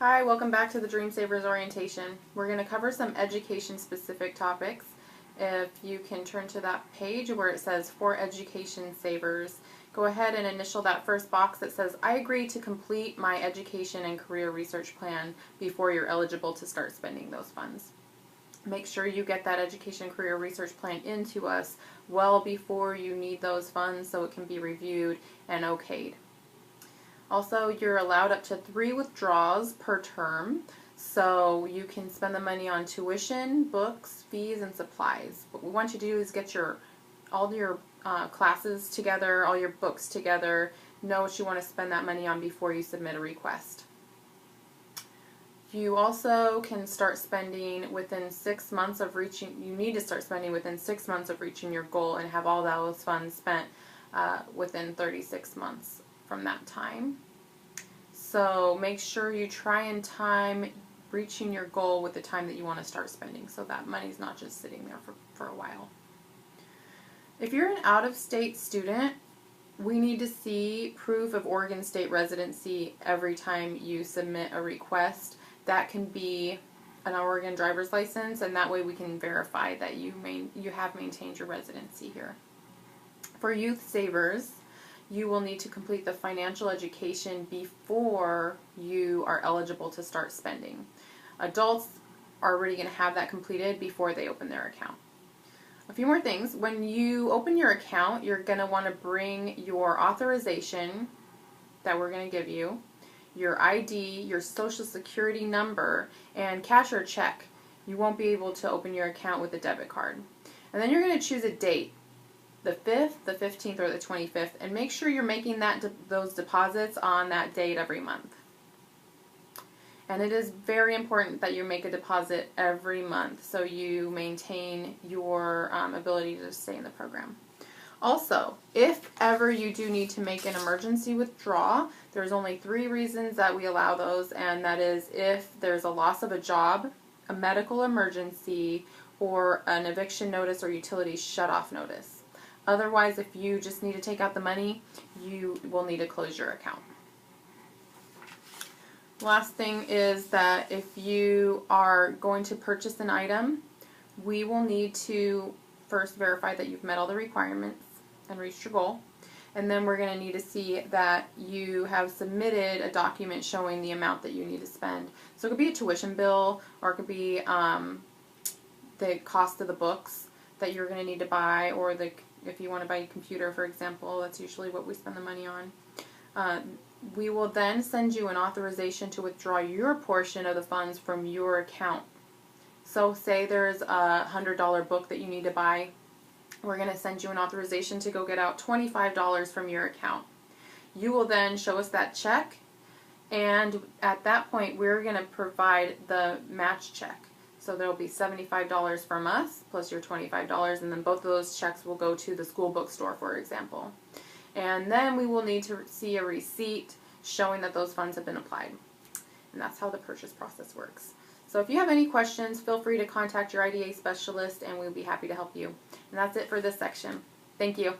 Hi, welcome back to the Dream Savers orientation. We're going to cover some education specific topics. If you can turn to that page where it says for education savers, go ahead and initial that first box that says I agree to complete my education and career research plan before you're eligible to start spending those funds. Make sure you get that education career research plan into us well before you need those funds so it can be reviewed and okayed. Also, you're allowed up to 3 withdrawals per term, so you can spend the money on tuition, books, fees, and supplies. What we want you to do is get all your classes together, all your books together, know what you want to spend that money on before you submit a request. You also can start spending within 6 months of reaching, you need to start spending within 6 months of reaching your goal and have all those funds spent within 36 months from that time. So make sure you try and time reaching your goal with the time that you want to start spending so that money's not just sitting there for a while. If you're an out-of-state student, we need to see proof of Oregon State residency every time you submit a request. That can be an Oregon driver's license, and that way we can verify that you have maintained your residency here. For youth savers, you will need to complete the financial education before you are eligible to start spending. Adults are already going to have that completed before they open their account. A few more things. When you open your account, you're going to want to bring your authorization that we're going to give you, your ID, your social security number, and cash or check. You won't be able to open your account with a debit card. And then you're going to choose a date. The 5th, the 15th, or the 25th, and make sure you're making those deposits on that date every month. And it is very important that you make a deposit every month so you maintain your ability to stay in the program. Also, if ever you do need to make an emergency withdrawal, there's only 3 reasons that we allow those, and that is if there's a loss of a job, a medical emergency, or an eviction notice or utility shutoff notice. Otherwise, if you just need to take out the money, you will need to close your account. Last thing is that if you are going to purchase an item, we will need to first verify that you've met all the requirements and reached your goal. And then we're going to need to see that you have submitted a document showing the amount that you need to spend. So it could be a tuition bill, or it could be the cost of the books that you're going to need to buy, or if you want to buy a computer, for example, that's usually what we spend the money on. We will then send you an authorization to withdraw your portion of the funds from your account. So say there's a $100 book that you need to buy. We're going to send you an authorization to go get out $25 from your account. You will then show us that check, and at that point we're going to provide the match check. So there will be $75 from us plus your $25, and then both of those checks will go to the school bookstore, for example. And then we will need to see a receipt showing that those funds have been applied. And that's how the purchase process works. So if you have any questions, feel free to contact your IDA specialist and we'll be happy to help you. And that's it for this section. Thank you.